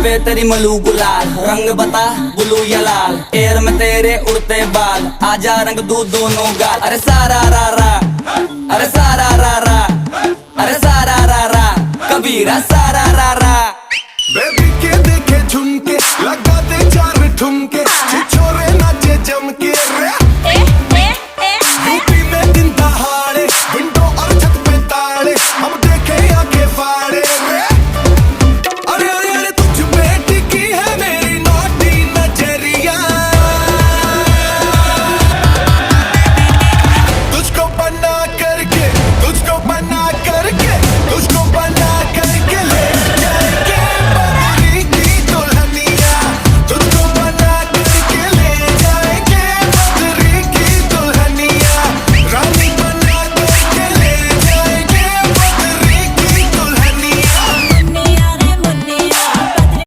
पे तेरी मलू गुलाल, रंग बता ब्लू या लाल, एयर में तेरे उड़ते बाल, आजा रंग दू दोनों गाल। अरे सारा रा रा, अरे सारा रा रा, अरे सारा रा रा, कबीरा सारा रा रा। बेबी के देखे झुमके, लगा दे चार ठुमके।